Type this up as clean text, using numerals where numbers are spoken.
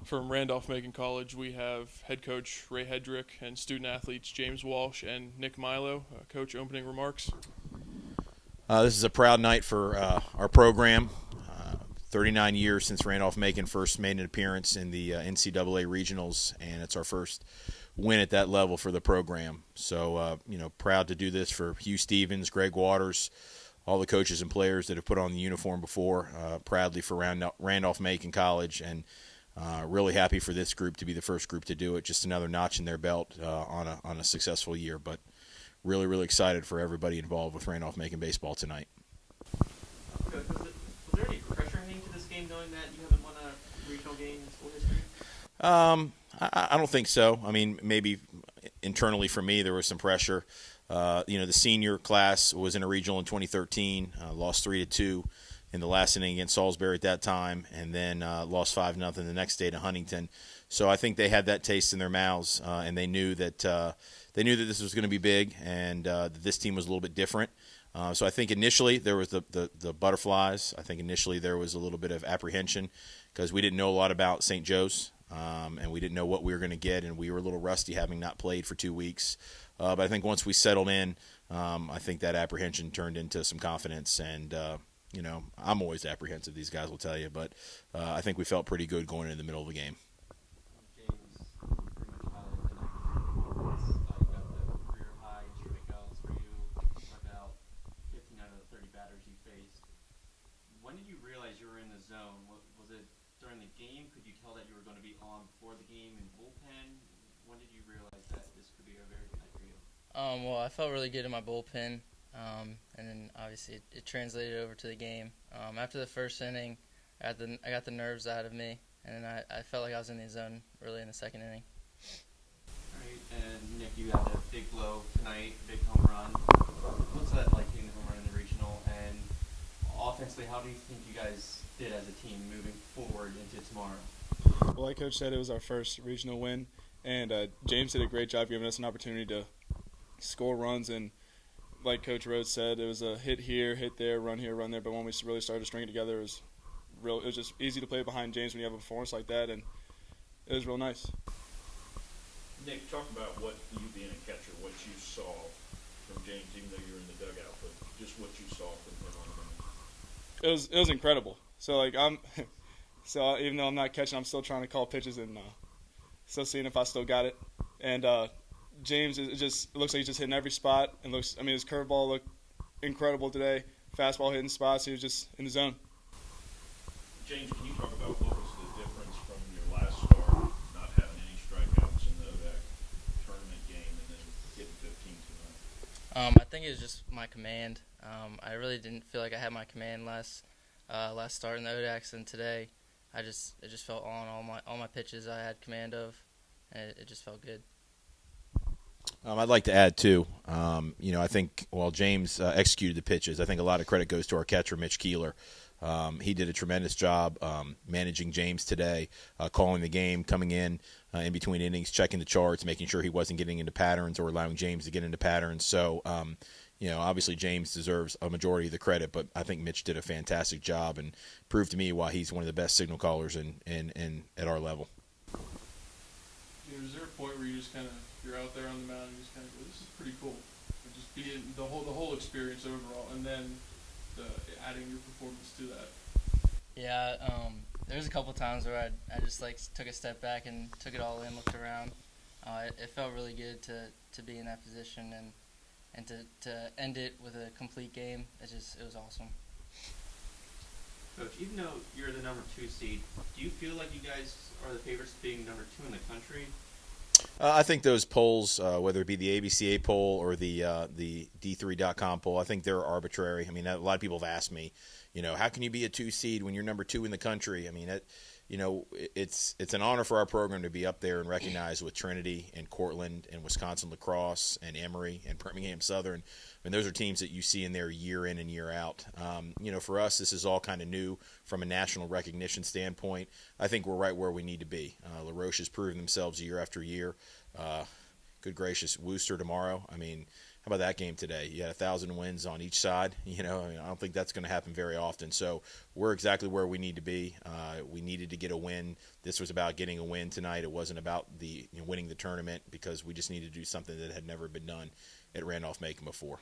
From Randolph Macon College, we have head coach Ray Hedrick and student athletes James Walsh and Nick Milo. Coach, opening remarks. This is a proud night for our program. 39 years since Randolph-Macon first made an appearance in the NCAA Regionals, and it's our first win at that level for the program. So, proud to do this for Hugh Stevens, Greg Waters, all the coaches and players that have put on the uniform before, proudly for Randolph-Macon College, and really happy for this group to be the first group to do it. Just another notch in their belt on a successful year, but really, really excited for everybody involved with Randolph-Macon baseball tonight. Coach, was there any pressure heading to this game knowing that you haven't won a regional game in school history? I don't think so. I mean, maybe internally for me there was some pressure. The senior class was in a regional in 2013, lost 3-2 in the last inning against Salisbury at that time, and then lost 5-0 the next day to Huntington. So I think they had that taste in their mouths, and they knew that this was going to be big, and that this team was a little bit different. So I think initially there was the butterflies. I think initially there was a little bit of apprehension because we didn't know a lot about St. Joe's, and we didn't know what we were going to get, and we were a little rusty having not played for 2 weeks. But I think once we settled in, I think that apprehension turned into some confidence. And, I'm always apprehensive, these guys will tell you. But I think we felt pretty good going into the middle of the game. James, pretty much highlighted the night performance. You got the career high in strikeouts for you. You struck out 15 out of the 30 batters you faced. When did you realize you were in the zone? Was it during the game? Could you tell that you were going to be on before the game in bullpen? When did you realize that this could be a very good night for you? Well, I felt really good in my bullpen, and then obviously it translated over to the game. After the first inning, I got the nerves out of me, and then I felt like I was in the zone early in the second inning. All right, and Nick, you had that big blow tonight, big home run. What's that like hitting the home run in the regional? And offensively, how do you think you guys did as a team moving forward into tomorrow? Well, like Coach said, it was our first regional win, and James did a great job giving us an opportunity to score runs. And like Coach Rhodes said, it was a hit here, hit there, run here, run there. But when we really started to string it together, it was just easy to play behind James when you have a performance like that, and it was real nice. Nick, talk about what you being a catcher, what you saw from James, even though you were in the dugout, but just what you saw from him on the mound. It was incredible. So so even though I'm not catching, I'm still trying to call pitches and still seeing if I still got it. And James, it looks like he's just hitting every spot. And his curveball looked incredible today. Fastball hitting spots. He was just in the zone. James, can you talk about what was the difference from your last start, not having any strikeouts in the ODAC tournament game, and then getting 15 tonight? I think it was just my command. I really didn't feel like I had my command last start in the ODAX, and today it just felt on all my pitches I had command of, and it just felt good. I'd like to add, too, I think while James executed the pitches, I think a lot of credit goes to our catcher, Mitch Keeler. He did a tremendous job managing James today, calling the game, coming in between innings, checking the charts, making sure he wasn't getting into patterns or allowing James to get into patterns. So, obviously James deserves a majority of the credit, but I think Mitch did a fantastic job and proved to me why he's one of the best signal callers in at our level. Is there a point where you're out there on the mound and you just kind of go, this is pretty cool, and just being the whole experience overall, and then adding your performance to that? Yeah, there's a couple times where I just took a step back and took it all in, looked around. It felt really good to be in that position and to end it with a complete game. It was awesome. Coach, even though you're the number 2 seed, do you feel like you guys are the favorites being number 2 in the country? I think those polls, whether it be the ABCA poll or the D3.com poll, I think they're arbitrary. I mean, a lot of people have asked me, how can you be a 2 seed when you're number 2 in the country? I mean, it's an honor for our program to be up there and recognized with Trinity and Cortland and Wisconsin Lacrosse and Emory and Birmingham Southern. I mean, those are teams that you see in there year in and year out. For us, this is all kind of new from a national recognition standpoint. I think we're right where we need to be. LaRoche has proven themselves year after year. Good gracious, Worcester tomorrow. I mean, how about that game today? You had 1,000 wins on each side. I don't think that's going to happen very often. So we're exactly where we need to be. We needed to get a win. This was about getting a win tonight. It wasn't about winning the tournament, because we just needed to do something that had never been done at Randolph Macon before.